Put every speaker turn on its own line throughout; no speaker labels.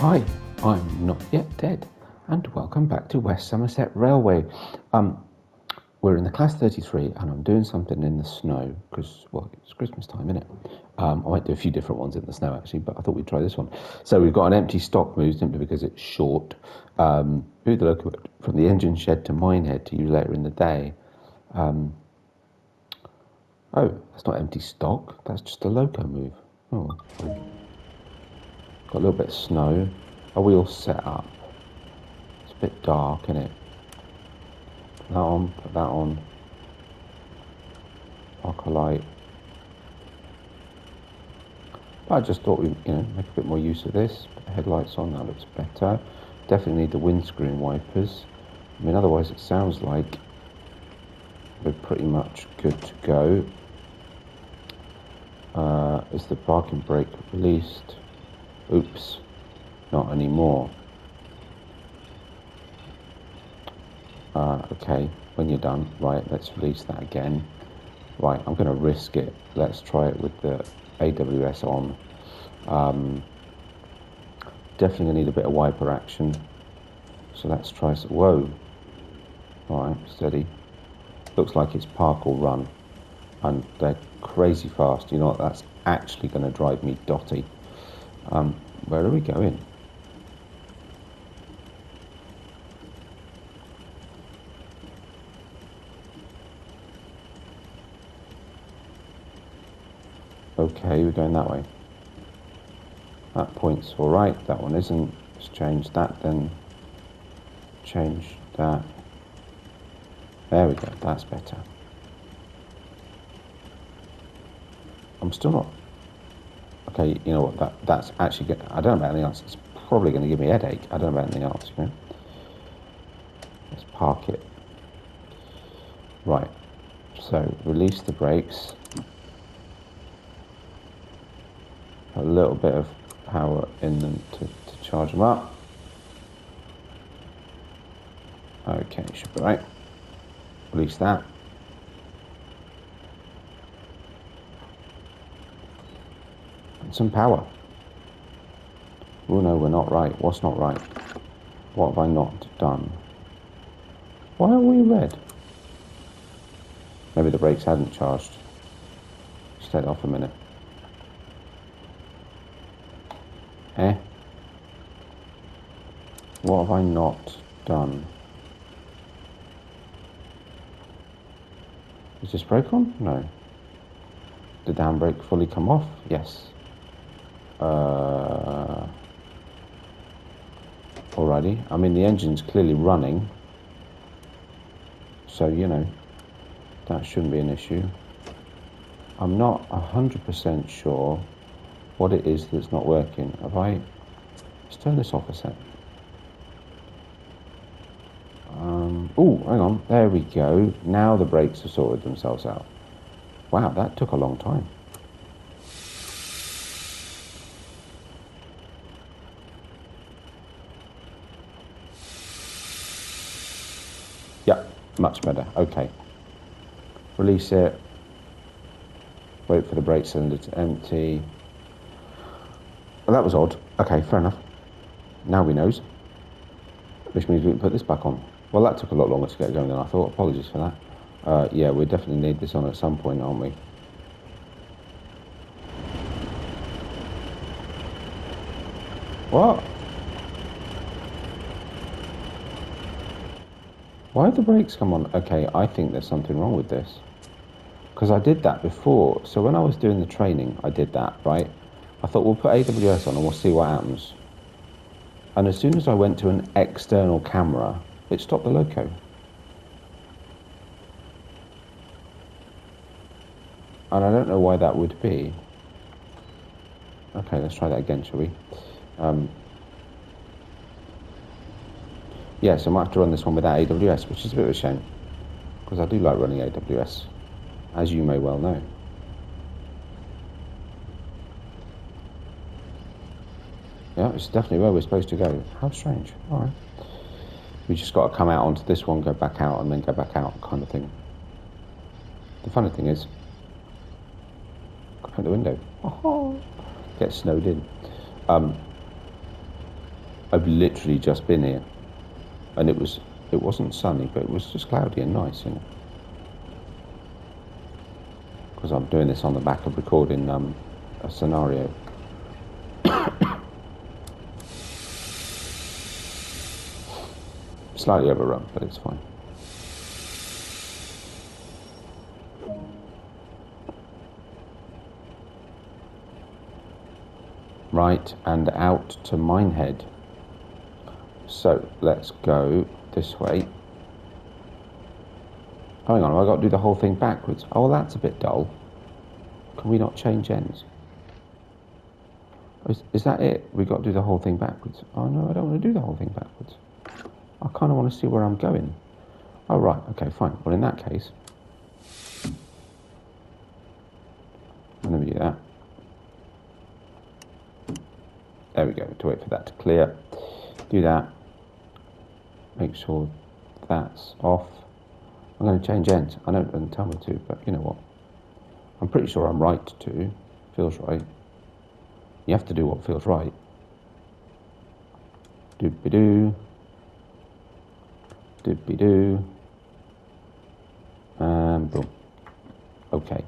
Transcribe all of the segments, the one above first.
Hi, I'm Not Yet Dead, and welcome back to West Somerset Railway. We're in the class 33, and I'm doing something in the snow because, well, it's Christmas time, isn't it? I might do a few different ones in the snow actually, but I thought we'd try this one. So we've got an empty stock move simply because it's short. Move the loco from the engine shed to Minehead to use later in the day. Oh, that's not empty stock. That's just a loco move. Oh, got a little bit of snow. Are we all set up? It's a bit dark, isn't it? Put that on. Park a light. But I just thought we'd, make a bit more use of this. Put the headlights on, that looks better. Definitely need the windscreen wipers. I mean, otherwise it sounds like we're pretty much good to go. Is the parking brake released? Oops, not anymore. Okay, when you're done, right, let's release that again. Right, I'm going to risk it. Let's try it with the AWS on. Definitely going to need a bit of wiper action. So let's try some. Whoa. Alright, steady. Looks like it's park or run. And they're crazy fast. You know what? That's actually going to drive me dotty. Where are we going? Okay, we're going that way. That point's alright, that one isn't. Let's change that then. Change that. There we go, that's better. I'm still not... Okay, you know what, that's actually good. I don't know about anything else. It's probably going to give me a headache. I don't know about anything else, Let's park it. Right, so release the brakes. A little bit of power in them to charge them up. Okay, should be right. Release that. And some power. Oh no, we're not right. What's not right? What have I not done? Why are we red? Maybe the brakes hadn't charged. Stay off a minute. What have I not done? Is this brake on? No. Did the handbrake fully come off? Yes. Alrighty. I mean, the engine's clearly running. So, that shouldn't be an issue. I'm not 100% sure what it is that's not working. Let's turn this off a sec. Oh, hang on. There we go. Now the brakes have sorted themselves out. Wow, that took a long time. Yeah, much better. Okay. Release it. Wait for the brake cylinder to empty. Well, that was odd. Okay, fair enough. Now we knows. Which means we can put this back on. Well, that took a lot longer to get going than I thought. Apologies for that. Yeah, we definitely need this on at some point, aren't we? What? Why have the brakes come on? Okay, I think there's something wrong with this. Because I did that before. So when I was doing the training, I did that, right? I thought we'll put AWS on and we'll see what happens. And as soon as I went to an external camera, it stopped the loco. And I don't know why that would be. Okay, let's try that again, shall we? Yeah, so I might have to run this one without AWS, which is a bit of a shame. Because I do like running AWS, as you may well know. Yeah, it's definitely where we're supposed to go. How strange. Alright. We just got to come out onto this one, go back out, and then go back out, kind of thing. The funny thing is, go out the window. Oh, get snowed in. I've literally just been here, and it wasn't sunny, but it was just cloudy and nice, you know. Because I'm doing this on the back of recording a scenario. Slightly overrun, but it's fine. Right, and out to Minehead. So let's go this way. Oh, hang on, have I got to do the whole thing backwards? Oh, well, that's a bit dull. Can we not change ends? Is that it? We got to do the whole thing backwards. Oh no, I don't want to do the whole thing backwards. I kind of want to see where I'm going. Oh right, okay, fine. Well, in that case, and then we do that. There we go. To wait for that to clear. Do that. Make sure that's off. I'm going to change ends. I know it doesn't tell me to, but you know what? I'm pretty sure I'm right to. Feels right. You have to do what feels right. Doop-be-doo. Doop-be-doo. And boom. Okay.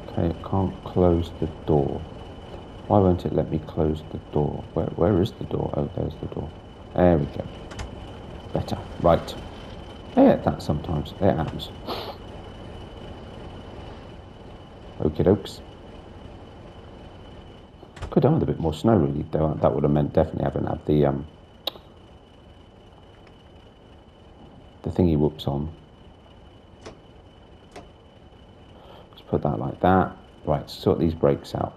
Okay, it can't close the door. Why won't it let me close the door? Where is the door? Oh, there's the door. There we go. Better. Right. Yeah, that sometimes. It happens. Okie dokes. Could have done with a bit more snow, really. That would have meant definitely having had the thingy whoops on. Let's put that like that. Right, sort these brakes out.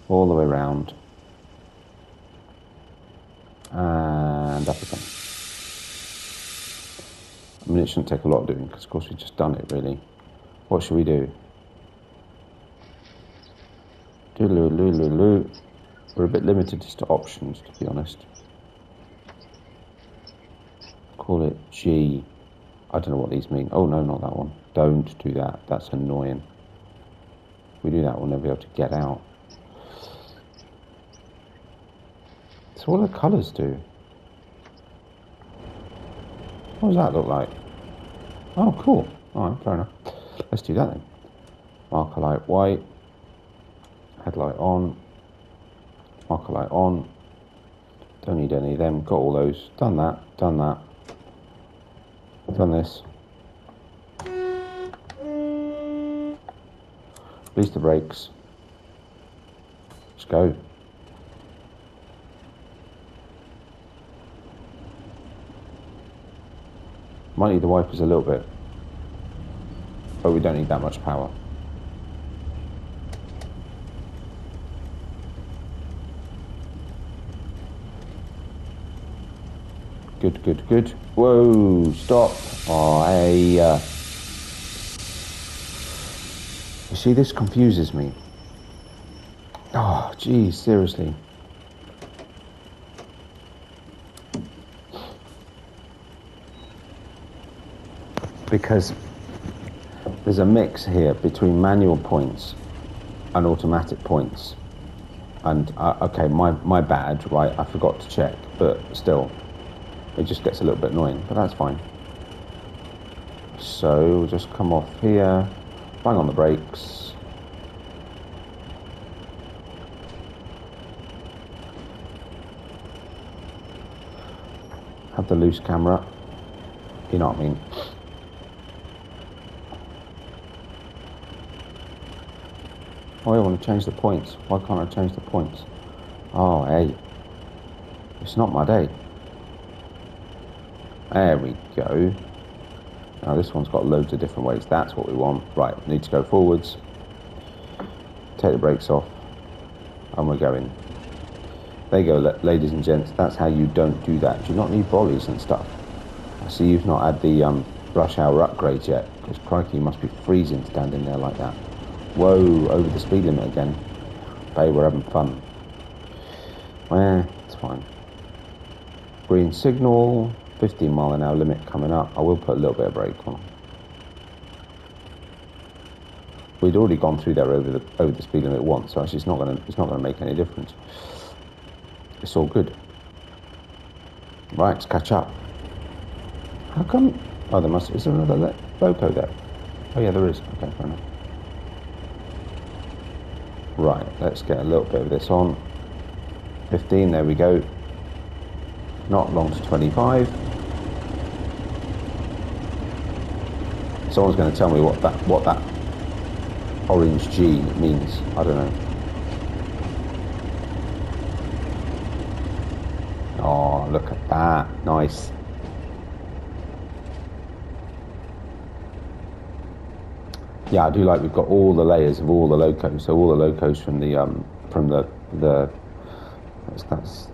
All the way around. And up again. I mean, it shouldn't take a lot of doing, because of course we've just done it, really. What should we do? Doodaloo. We're a bit limited as to options, to be honest. Call it G. I don't know what these mean. Oh, no, not that one. Don't do that. That's annoying. If we do that, we'll never be able to get out. So what do the colours do? What does that look like? Oh, cool. Alright, fair enough. Let's do that then. Marker light white. Headlight on. Marker light on. Don't need any of them. Got all those. Done that. Done that. Done this. Release the brakes. Let's go. Might need the wipers a little bit, but we don't need that much power. Good. Whoa, stop. Oh, hey. You see, this confuses me. Oh, geez, seriously. Because there's a mix here between manual points and automatic points. And, okay, my bad, right, I forgot to check, but still, it just gets a little bit annoying, but that's fine. So, we'll just come off here, bang on the brakes. Have the loose camera, you know what I mean. Oh, I want to change the points. Why can't I change the points? Oh, hey. It's not my day. There we go. Now this one's got loads of different ways. That's what we want. Right, we need to go forwards. Take the brakes off. And we're going. There you go, ladies and gents. That's how you don't do that. Do you not need brollies and stuff? I see you've not had the rush hour upgrade yet. Because crikey, you must be freezing standing there like that. Whoa, over the speed limit again. Hey, we're having fun. Well, it's fine. Green signal, 15 mile an hour limit coming up. I will put a little bit of brake on. we'd already gone through there over the speed limit once, so actually it's not gonna make any difference. It's all good. Right, let's catch up. How come? Oh, is there another loco there? Oh yeah, there is. Okay, fair enough. Right, let's get a little bit of this on. 15, there we go. Not long to 25. Someone's going to tell me what that orange G means. I don't know. Oh, look at that. Nice. Yeah, I do like we've got all the layers of all the locos. So all the locos from the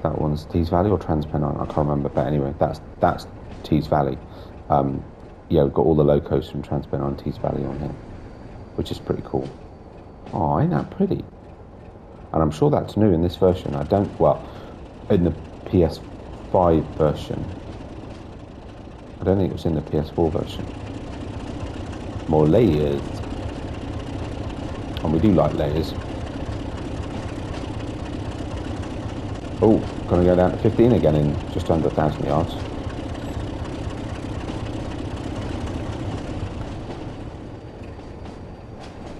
that one's Tees Valley or Transpennine, I can't remember, but anyway, that's Tees Valley. Yeah, we've got all the locos from Transpennine and Tees Valley on here, which is pretty cool. Oh, ain't that pretty? And I'm sure that's new in this version. In the PS5 version. I don't think it was in the PS4 version. More layers. And we do like layers. Oh, gonna go down to 15 again in just under 1,000 yards.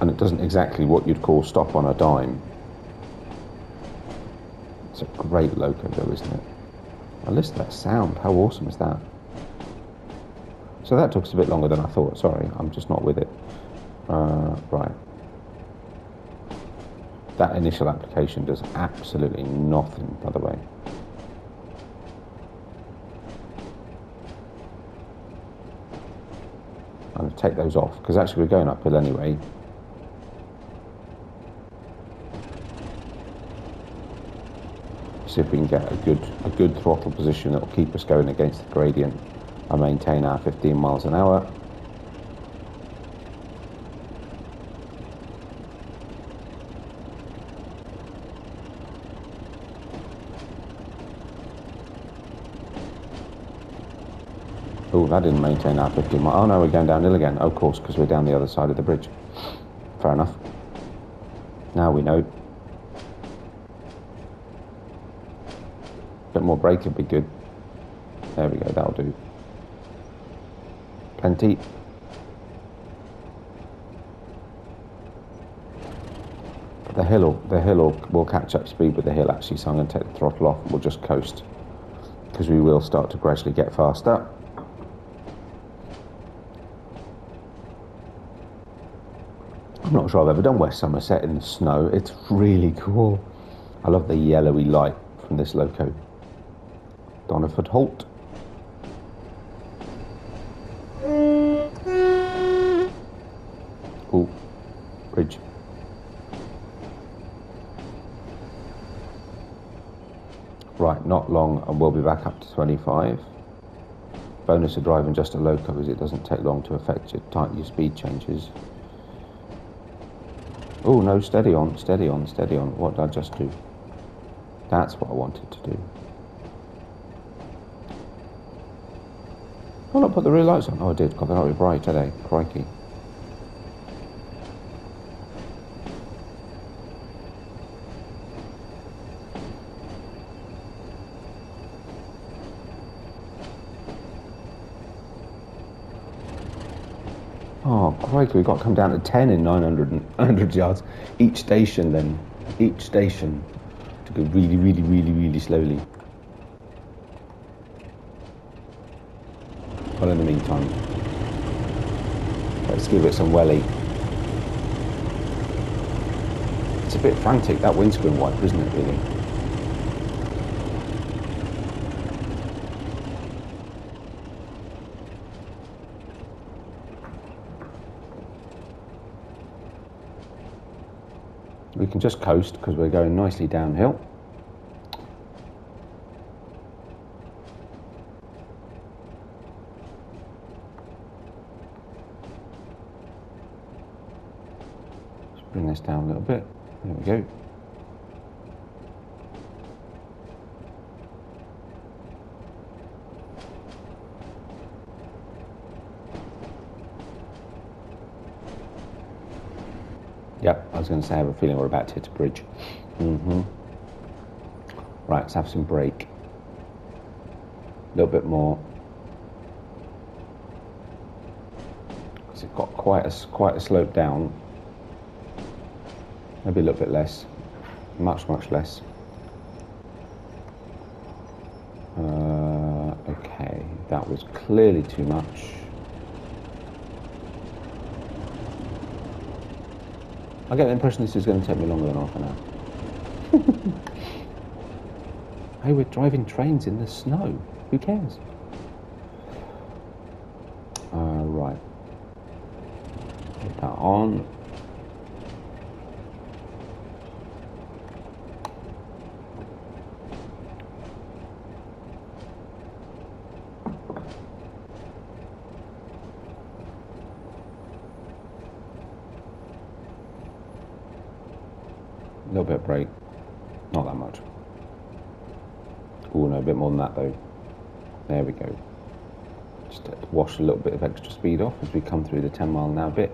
And it doesn't exactly what you'd call stop on a dime. It's a great loco though, isn't it? And listen to that sound, how awesome is that? So that took us a bit longer than I thought, sorry, I'm just not with it. Right. That initial application does absolutely nothing, by the way. I'm going to take those off, because actually we're going uphill anyway. See if we can get a good throttle position that will keep us going against the gradient and maintain our 15 miles an hour. Oh, that didn't maintain our 15 miles. Oh no, we're going downhill again. Oh, of course, because we're down the other side of the bridge. Fair enough. Now we know. Bit more brake would be good. There we go, that'll do. Plenty. The hill will catch up speed with the hill actually, so I'm going to take the throttle off and we'll just coast, because we will start to gradually get faster. I'm not sure I've ever done West Somerset in the snow. It's really cool. I love the yellowy light from this loco. Doniford Halt. Oh, bridge. Right, not long and we'll be back up to 25. Bonus of driving just a loco is it doesn't take long to affect your speed changes. Oh no, steady on, steady on, steady on. What did I just do? That's what I wanted to do. Why not put the rear lights on? Oh, I did. God, they're not really bright today. Crikey. Oh, crikey, we've got to come down to 10 in 900 yards. Each station, then. Each station. To go really, really, really, really slowly. Well, in the meantime, let's give it some welly. It's a bit frantic, that windscreen wiper, isn't it, really? We can just coast because we're going nicely downhill. Let's bring this down a little bit. There we go. Yep, I was going to say I have a feeling we're about to hit a bridge. Right, let's have some brake. A little bit more. Because it's got quite a slope down. Maybe a little bit less. Much less. Okay, that was clearly too much. I get the impression this is going to take me longer than half an hour. Hey, we're driving trains in the snow. Who cares? Right. Put that on. A little bit of brake. Not that much. Oh no, a bit more than that though. There we go. Just wash a little bit of extra speed off as we come through the 10-mile-an-hour bit.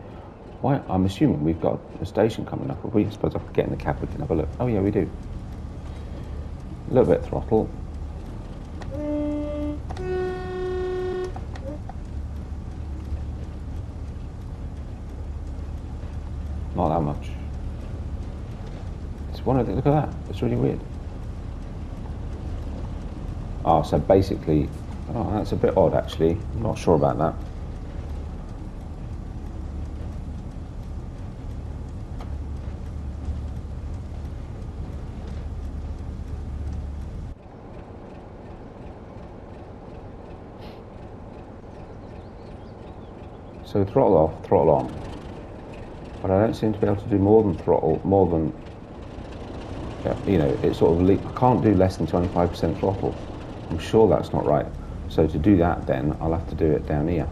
Why? I'm assuming we've got a station coming up. If we suppose I could get in the cab, we can have a look. Oh yeah, we do. A little bit of throttle. Not that much. It's one of the, look at that. It's really weird. Oh, so basically, oh, that's a bit odd actually. I'm not sure about that. So throttle off, throttle on. But I don't seem to be able to do more than throttle, more than, you know, it sort of, I can't do less than 25% throttle. I'm sure that's not right. So to do that then, I'll have to do it down here.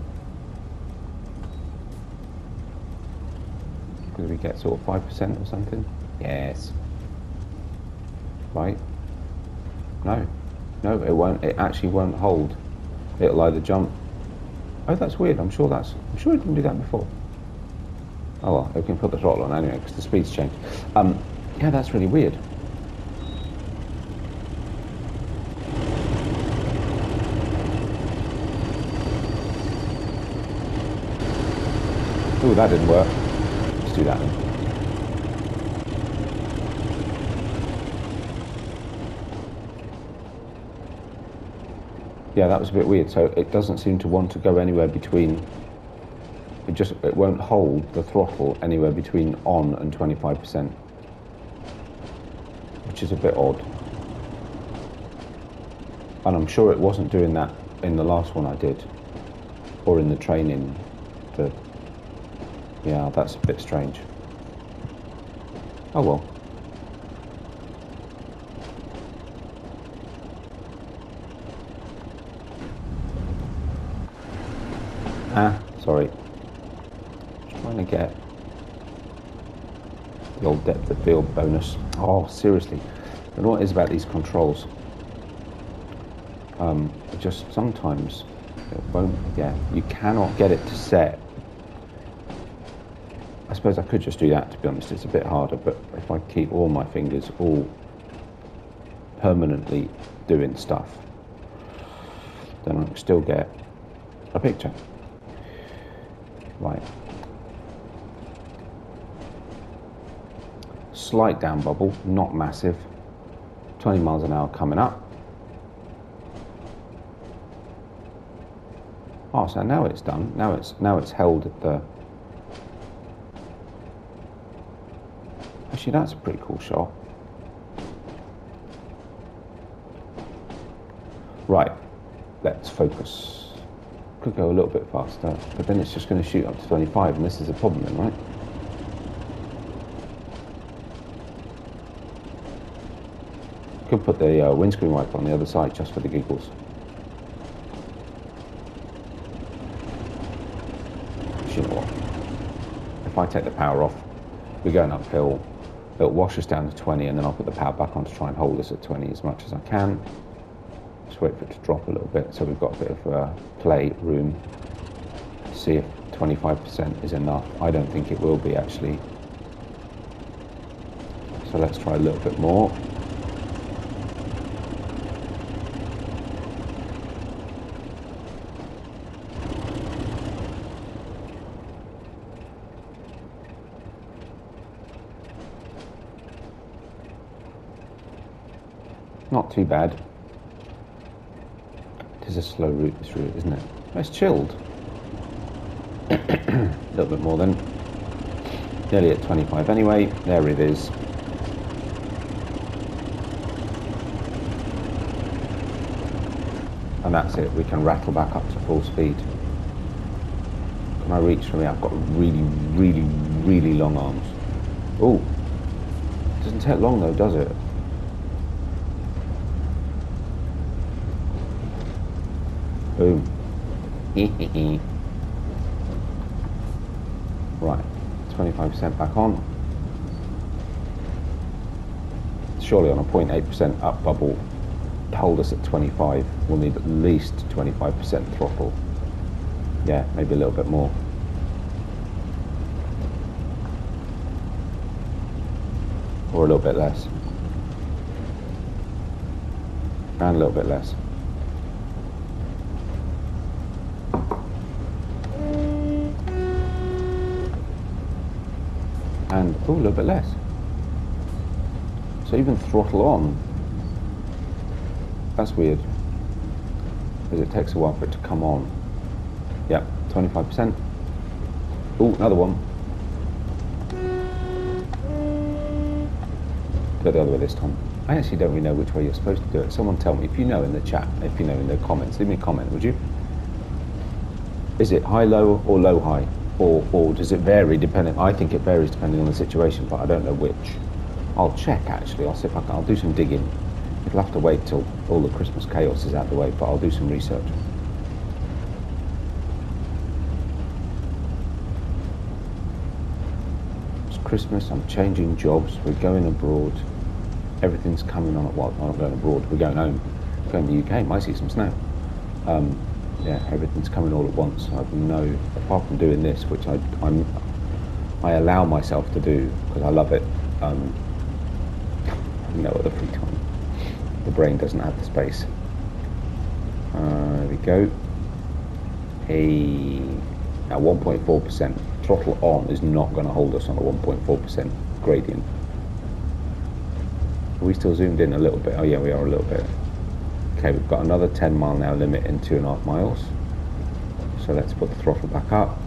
Because we get sort of 5% or something? Yes. Right? No. No, it won't, it actually won't hold. It'll either jump. Oh, that's weird. I'm sure it didn't do that before. Oh well, we can put the throttle on anyway because the speed's changed. Yeah, that's really weird. Oh, that didn't work. Let's do that then. Yeah, that was a bit weird. So it doesn't seem to want to go anywhere between, it won't hold the throttle anywhere between on and 25%, which is a bit odd. And I'm sure it wasn't doing that in the last one I did, or in the training. Yeah, that's a bit strange. Oh well. Sorry. Just trying to get the old depth of field bonus. Oh, seriously. I don't know what it is about these controls. It just sometimes it won't, yeah, you cannot get it to set. I suppose I could just do that, to be honest. It's a bit harder, but if I keep all my fingers all permanently doing stuff, then I can still get a picture. Right. Slight down bubble, not massive. 20 miles an hour coming up. Oh, so now it's done. Now it's held at the. Actually, that's a pretty cool shot. Right, let's focus. Could go a little bit faster, but then it's just going to shoot up to 25, and this is a problem then, right? Could put the windscreen wiper on the other side just for the giggles. You know what? If I take the power off, we're going uphill. It'll wash us down to 20, and then I'll put the power back on to try and hold us at 20 as much as I can. Just wait for it to drop a little bit, so we've got a bit of play room. See if 25% is enough. I don't think it will be actually. So let's try a little bit more. Not too bad. It is a slow route, this route, isn't it? It's chilled. A little bit more then. Nearly at 25 anyway. There it is. And that's it. We can rattle back up to full speed. Can I reach from here? I've got really, really, really long arms. Oh, it doesn't take long though, does it? Boom. Right, 25% back on. Surely on a 0.8% up bubble to hold us at 25, we'll need at least 25% throttle. Yeah, maybe a little bit more. Or a little bit less. And a little bit less. And oh, a little bit less. So even throttle on, that's weird, because it takes a while for it to come on. Yep, 25%. Oh, another one. Go the other way this time. I actually don't really know which way you're supposed to do it. Someone tell me, if you know in the chat, if you know in the comments, leave me a comment, would you? Is it high-low or low-high? Or does it vary depending? I think it varies depending on the situation, but I don't know which. I'll check actually. I'll see if I can. I'll do some digging. It'll have to wait till all the Christmas chaos is out of the way, but I'll do some research. It's Christmas. I'm changing jobs. We're going abroad. Everything's coming on. Well, I'm not going abroad. We're going home. We're going to the UK. Might see some snow. Yeah, everything's coming all at once. I've no, apart from doing this, which I allow myself to do because I love it. No other free time. The brain doesn't have the space. There we go. Hey, now 1.4%. Throttle on is not going to hold us on a 1.4% gradient. Are we still zoomed in a little bit? Oh yeah, we are a little bit. Okay, we've got another 10 mile an hour limit in 2.5 miles. So let's put the throttle back up.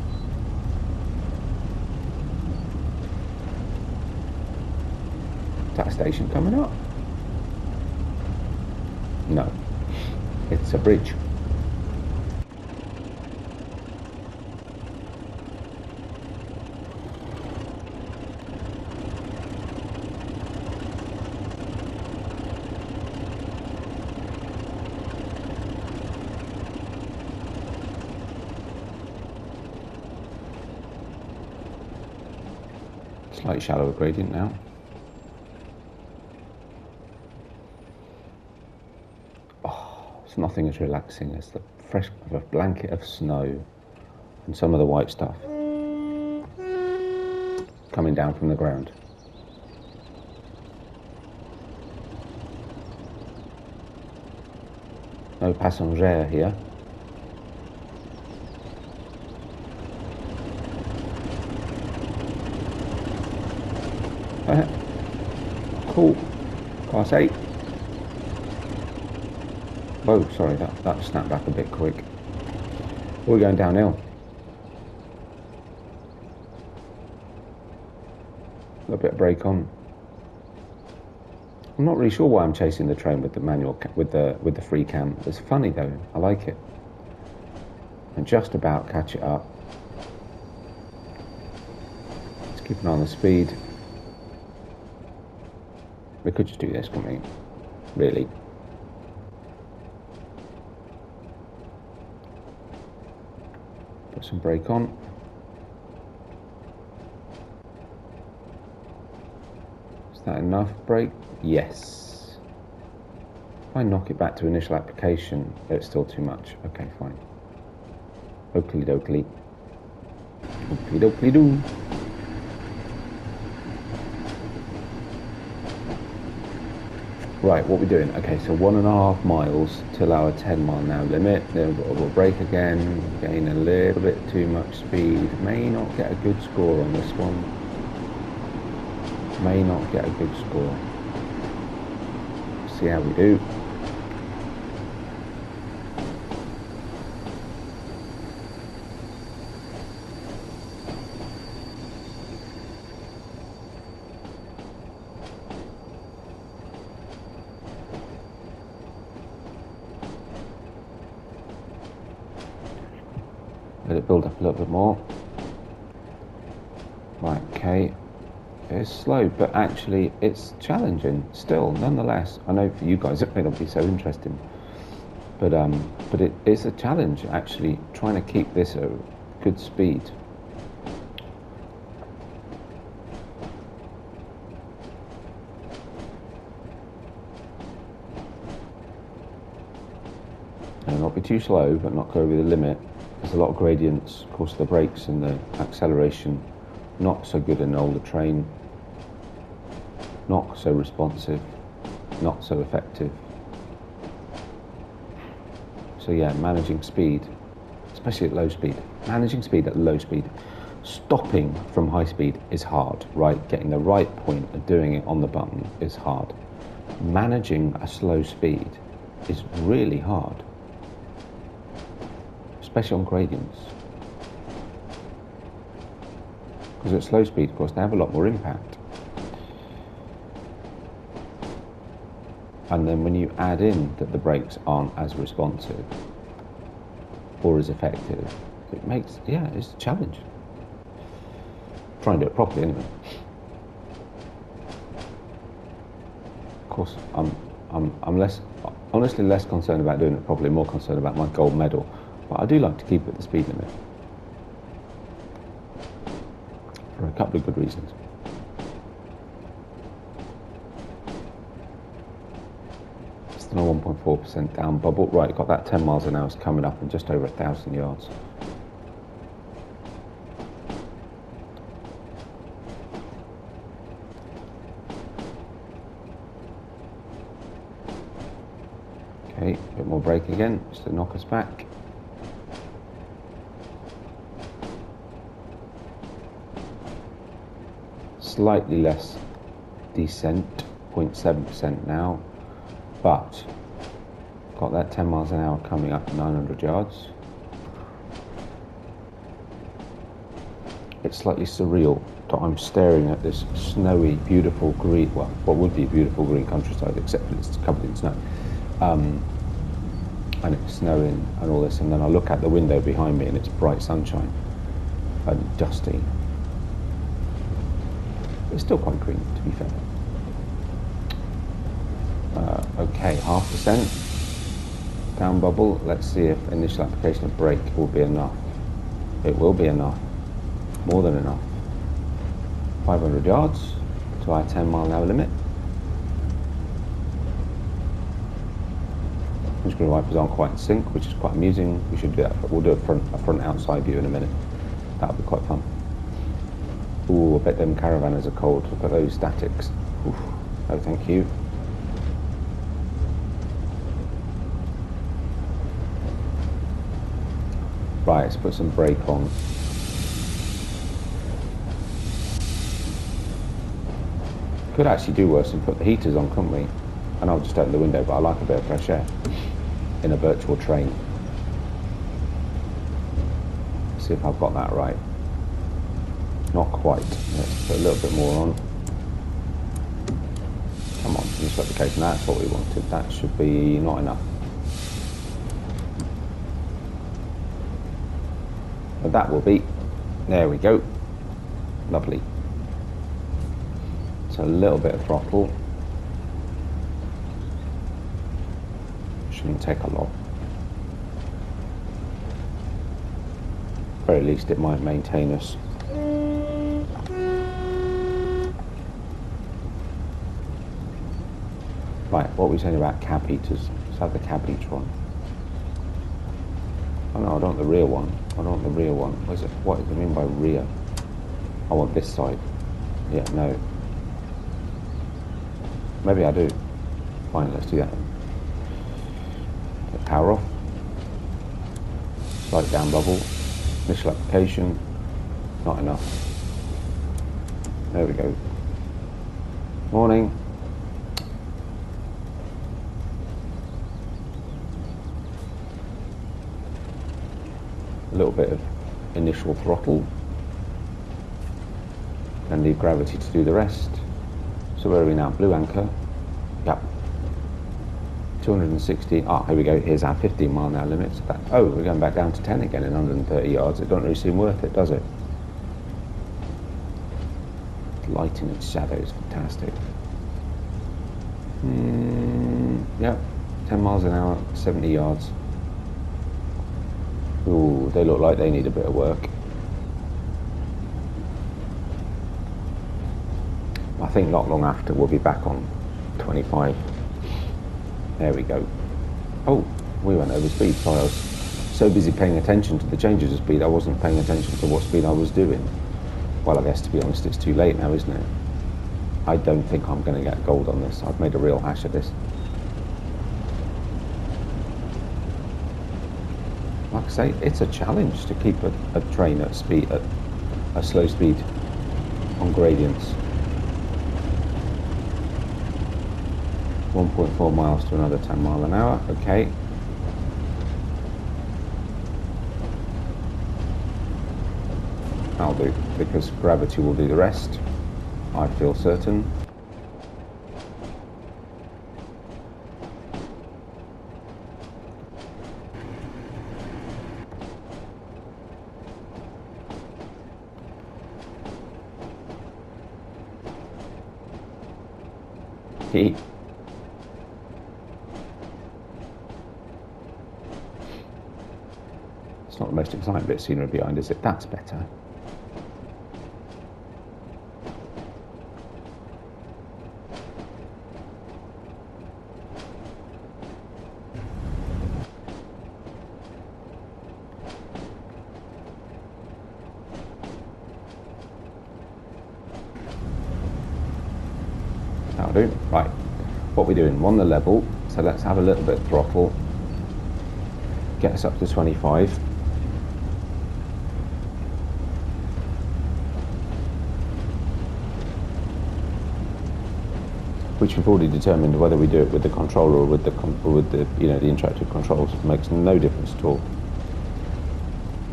Is that a station coming up? No, it's a bridge. Slightly shallower gradient now. Oh, it's nothing as relaxing as the fresh of a blanket of snow and some of the white stuff coming down from the ground. No passenger here. Cool. Class 8. Whoa, sorry, that snapped back a bit quick. We're going downhill. A little bit of brake on. I'm not really sure why I'm chasing the train with the manual, with the free cam. It's funny though. I like it. And just about catch it up. Let's keep an eye on the speed. We could just do this, couldn't we? Really. Put some brake on. Is that enough brake? Yes. If I knock it back to initial application, it's still too much. Okay, fine. Oakley dokley. Oakley dokley doo. Right, what we're doing? Okay, so 1.5 miles till our 10-mile-an-hour limit. Then we'll brake again, gain a little bit too much speed. May not get a good score on this one. May not get a good score. See how we do. Let it build up a little bit more. Right, okay. It's slow, but actually it's challenging still, nonetheless. I know for you guys it may not be so interesting, but it is a challenge actually trying to keep this at good speed. And not be too slow, but not go over the limit. There's a lot of gradients. Of course, the brakes and the acceleration, not so good in an older train. Not so responsive. Not so effective. So yeah, managing speed, especially at low speed. Managing speed at low speed. Stopping from high speed is hard, right? Getting the right point of doing it on the button is hard. Managing a slow speed is really hard. Especially on gradients. Because at slow speed, of course, they have a lot more impact. And then when you add in that the brakes aren't as responsive or as effective, it makes, yeah, it's a challenge. Try and do it properly anyway. Of course, I'm less, honestly less concerned about doing it properly, more concerned about my gold medal. But I do like to keep it at the speed limit. For a couple of good reasons. Still a 1.4% down bubble. Right, got that 10 miles an hour coming up in just over 1,000 yards. Okay, a bit more brake again, just to knock us back. Slightly less descent, 0.7% now, but got that 10 miles an hour coming up 900 yards. It's slightly surreal that I'm staring at this snowy, beautiful green, well, what would be a beautiful green countryside, except that it's covered in snow. And it's snowing and all this, and then I look out the window behind me and it's bright sunshine and dusty. It's still quite green, to be fair. Okay, 0.5% down bubble. Let's see if initial application of brake will be enough. It will be enough, more than enough. 500 yards to our 10-mile-an-hour limit. Windscreen wipers aren't quite in sync, which is quite amusing. We should do that. We'll do a front outside view in a minute. That'll be quite fun. Ooh, I bet them caravanners are cold. Look at those statics. Oof. No, thank you. Right, let's put some brake on. Could actually do worse and put the heaters on, couldn't we? And I'll just open the window, but I like a bit of fresh air in a virtual train. See if I've got that right. Not quite. Let's put a little bit more on. Come on, finish application. That's what we wanted. That should be not enough. But that will be. There we go. Lovely. So a little bit of throttle. Shouldn't take a lot. Or at least it might maintain us. Right, what were we saying about cab heaters? Let's have the cab heater on. Oh no, I don't want the rear one. I don't want the rear one. What does it mean by rear? I want this side. Yeah, no. Maybe I do. Fine, let's do that. Get power off. Slight down bubble. Initial application. Not enough. There we go. Morning. A little bit of initial throttle. And leave gravity to do the rest. So where are we now? Blue anchor. Yep. 260. Ah, here we go. Here's our 15 mile an hour limit. So oh, we're going back down to 10 again in 130 yards. It doesn't really seem worth it, does it? Light in its shadows, fantastic. Yep. 10 miles an hour, 70 yards. Ooh, they look like they need a bit of work. I think not long after we'll be back on 25. There we go. Oh, we went over speed. Sorry, I was so busy paying attention to the changes of speed I wasn't paying attention to what speed I was doing. Well, I guess to be honest it's too late now, isn't it? I don't think I'm going to get gold on this. I've made a real hash of this. Like I say, it's a challenge to keep a train at speed, at a slow speed on gradients. 1.4 miles to another 10 mile an hour, okay. That'll do, because gravity will do the rest, I feel certain. Heat. It's not the most exciting bit of scenery behind, is it? That's better. That'll do. Right, what we're doing, we're on the level, so let's have a little bit of throttle, get us up to 25. Which we've already determined whether we do it with the controller or with the the interactive controls. It makes no difference at all.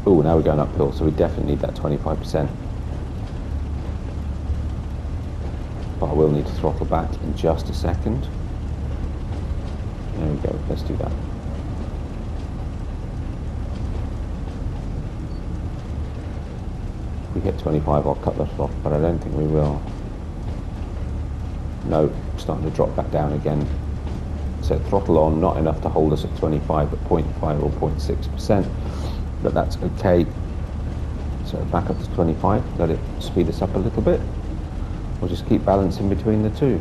Oh, now we're going uphill, so we definitely need that 25%. But I will need to throttle back in just a second. There we go, let's do that. If we hit 25, I'll cut the throttle, but I don't think we will. No, starting to drop back down again. So throttle on, not enough to hold us at 25, but 0.5 or 0.6%, but that's okay. So back up to 25, let it speed us up a little bit. We'll just keep balancing between the two.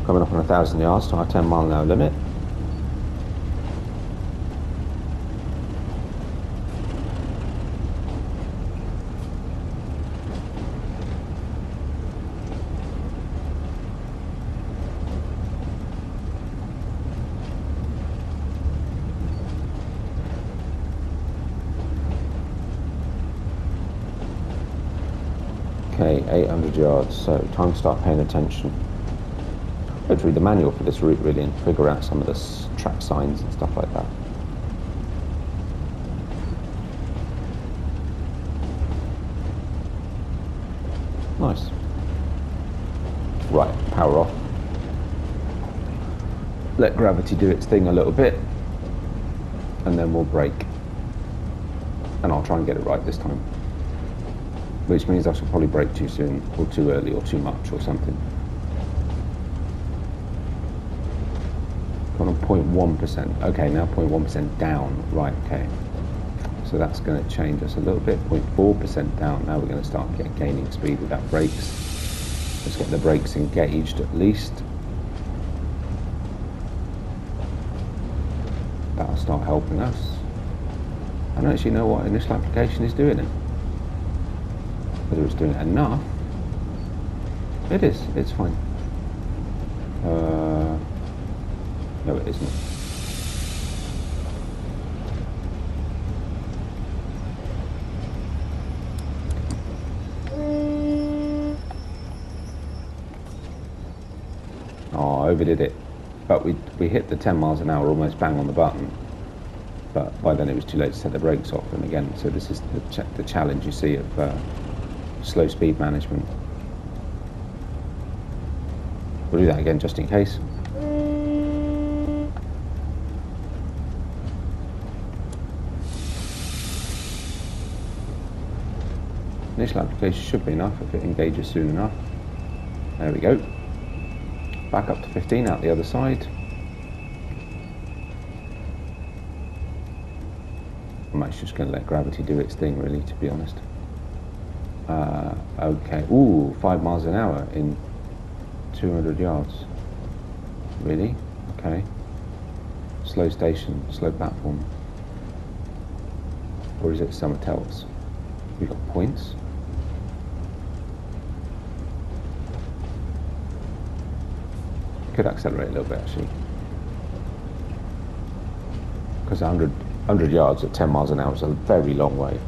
Coming up on 1,000 yards to our 10 mile an hour limit. Okay, 800 yards, so time to start paying attention. I have to read the manual for this route really and figure out some of the track signs and stuff like that. Nice. Right, power off. Let gravity do its thing a little bit, and then we'll brake. And I'll try and get it right this time. Which means I shall probably brake too soon, or too early, or too much, or something. Got on 0.1%. Okay, now 0.1% down. Right, okay. So that's going to change us a little bit. 0.4% down. Now we're going to start gaining speed with that brakes. Let's get the brakes engaged at least. That'll start helping us. I don't actually know what initial application is doing it. Whether it's doing it enough. It is, it's fine. No, it isn't. Oh, I overdid it. But we hit the 10 miles an hour almost bang on the button. But by then it was too late to set the brakes off. And again, so this is the challenge you see of slow speed management. We'll do that again just in case. Initial application should be enough if it engages soon enough. There we go. Back up to 15 out the other side. I'm actually just going to let gravity do its thing, really, to be honest. Okay. Ooh, 5 miles an hour in 200 yards. Really? Okay. Slow station, slow platform. Or is it something else? We've got points. Could accelerate a little bit, actually. Because 100 yards at 10 miles an hour is a very long way.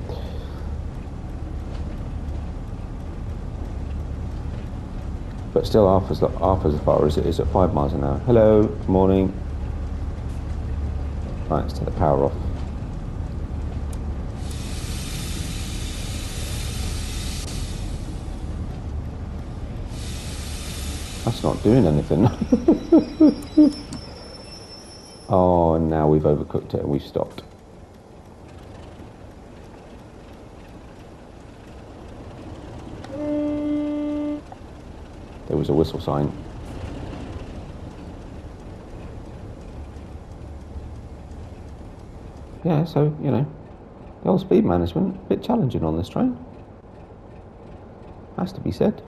But still half as far as it is at 5 miles an hour. Hello, good morning. Right, let's take the power off. That's not doing anything. Oh, and now we've overcooked it and we've stopped. There was a whistle sign. Yeah, so, you know, the old speed management, a bit challenging on this train. Has to be said.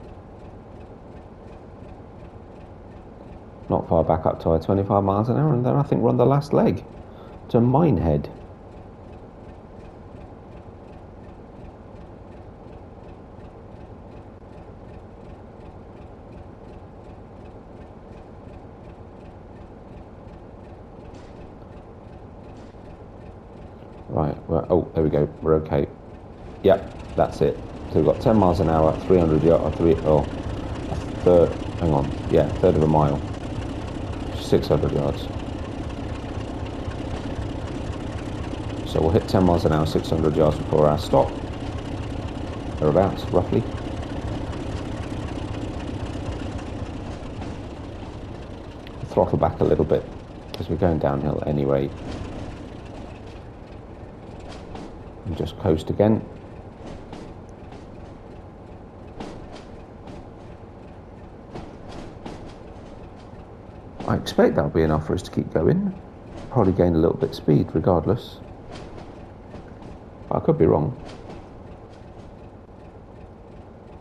Not far back up to 25 miles an hour, and then I think we're on the last leg to Minehead. Right, well, oh, there we go, we're okay. Yep, that's it. So we've got 10 miles an hour, 300 yards, a third, hang on, yeah, a third of a mile. 600 yards. So we'll hit 10 miles an hour, 600 yards before our stop. Thereabouts, roughly. Throttle back a little bit because we're going downhill anyway. And just coast again. I expect that'll be enough for us to keep going. Probably gain a little bit of speed regardless. I could be wrong.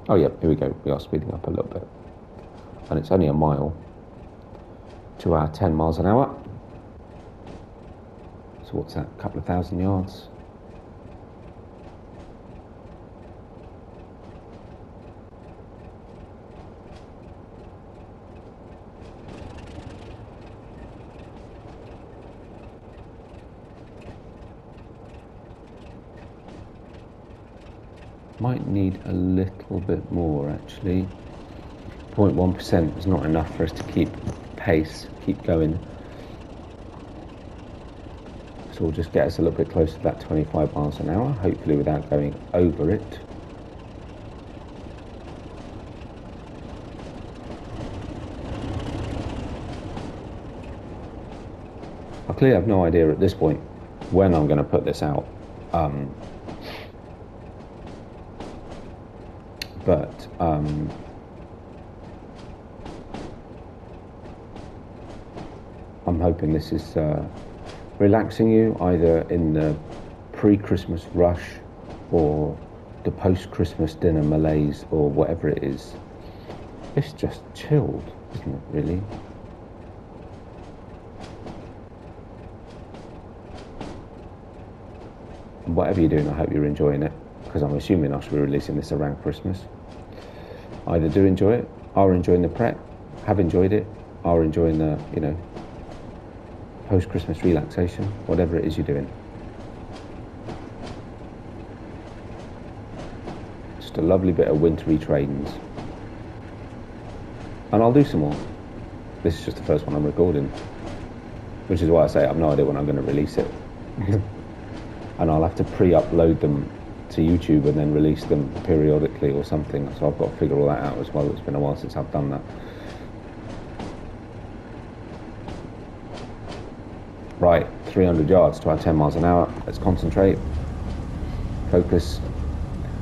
Oh yeah, here we go. We are speeding up a little bit. And it's only a mile to our 10 miles an hour. So what's that? A couple of thousand yards. Might need a little bit more actually. 0.1% is not enough for us to keep pace, keep going. So we'll just get us a little bit closer to that 25 miles an hour, hopefully without going over it. I clearly have no idea at this point when I'm going to put this out. But I'm hoping this is relaxing you either in the pre-Christmas rush or the post-Christmas dinner malaise or whatever it is. It's just chilled, isn't it, really? And whatever you're doing, I hope you're enjoying it, because I'm assuming I should be releasing this around Christmas. Either do enjoy it, are enjoying the prep, have enjoyed it, are enjoying the, post-Christmas relaxation, whatever it is you're doing. Just a lovely bit of wintry trains. And I'll do some more. This is just the first one I'm recording, which is why I say I have no idea when I'm going to release it. And I'll have to pre-upload them to YouTube and then release them periodically or something, so I've got to figure all that out as well. It's been a while since I've done that. Right, 300 yards to our 10 miles an hour. Let's concentrate, focus.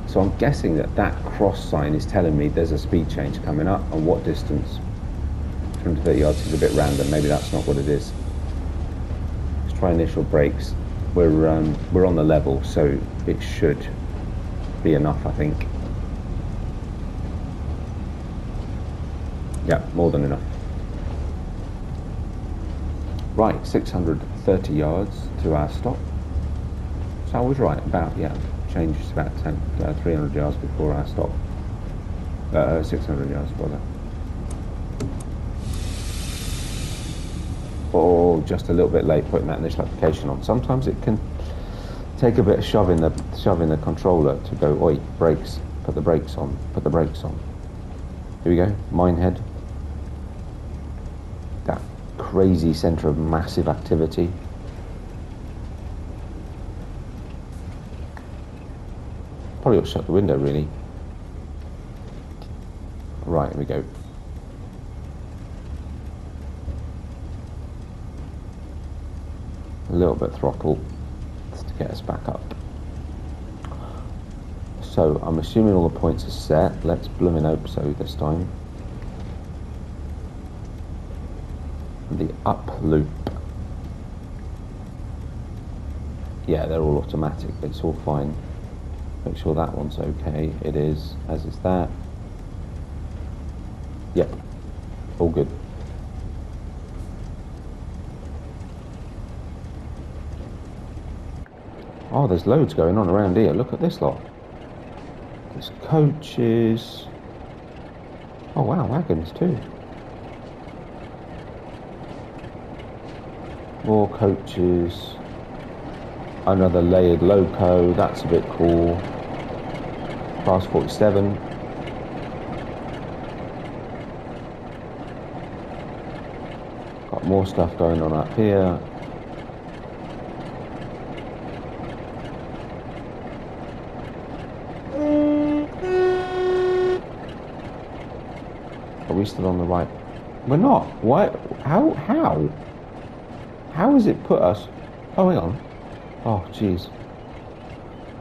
So I'm guessing that cross sign is telling me there's a speed change coming up, and what distance. 230 yards is a bit random, maybe that's not what it is. Let's try initial brakes. We're on the level, so it should be enough, I think. Yeah, more than enough. Right, 630 yards to our stop. So I was right, about, changed about 300 yards before our stop. 600 yards, rather. Or just a little bit late putting that initial application on. Sometimes it can take a bit of shoving the controller to go, oi, brakes, put the brakes on, put the brakes on. Here we go, Minehead. That crazy centre of massive activity. Probably ought to shut the window, really. Right, here we go. A little bit throttle just to get us back up. So I'm assuming all the points are set. Let's blooming hope so this time. The up loop. Yeah, they're all automatic. It's all fine. Make sure that one's okay. It is, as is that. Yep, all good. Oh, there's loads going on around here. Look at this lot. There's coaches. Oh wow, wagons too. More coaches. Another layered loco. That's a bit cool. Class 47. Got more stuff going on up here. Are we still on the right? We're not. What? How has it put us? Oh, hang on. Oh, jeez.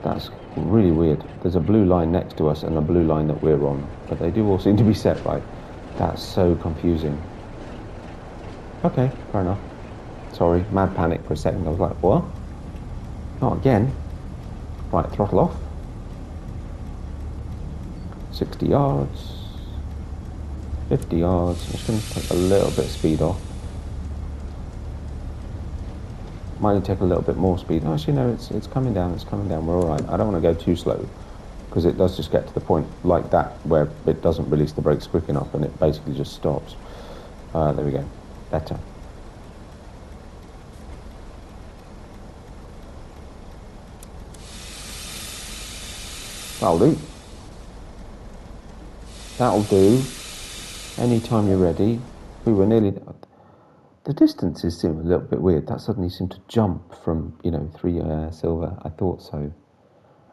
That's really weird. There's a blue line next to us and a blue line that we're on, but they do all seem to be set right. That's so confusing. Okay, fair enough. Sorry, mad panic for a second. I was like, what? Not again. Right, throttle off. 60 yards. 50 yards. I'm just going to take a little bit of speed off. Might need to take a little bit more speed. Oh, actually, no, it's coming down. It's coming down. We're all right. I don't want to go too slow, because it does just get to the point like that where it doesn't release the brakes quick enough and it basically just stops. There we go. Better. That'll do. That'll do. Anytime you're ready. We were nearly... The distances seem a little bit weird. That suddenly seemed to jump from, 3 silver. I thought so.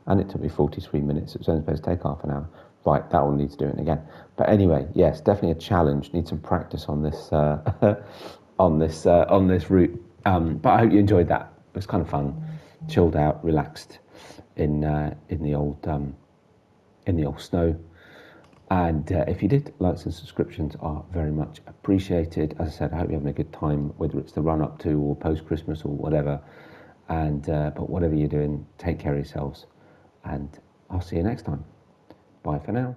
And it took me 43 minutes. It was only supposed to take half an hour. Right, that one needs doing again. But anyway, yes, definitely a challenge. Need some practice on this on this route. But I hope you enjoyed that. It was kind of fun, chilled out, relaxed in the old snow. And if you did, likes and subscriptions are very much appreciated. As I said, I hope you're having a good time, whether it's the run up to or post Christmas or whatever. And but whatever you're doing, take care of yourselves. And I'll see you next time. Bye for now.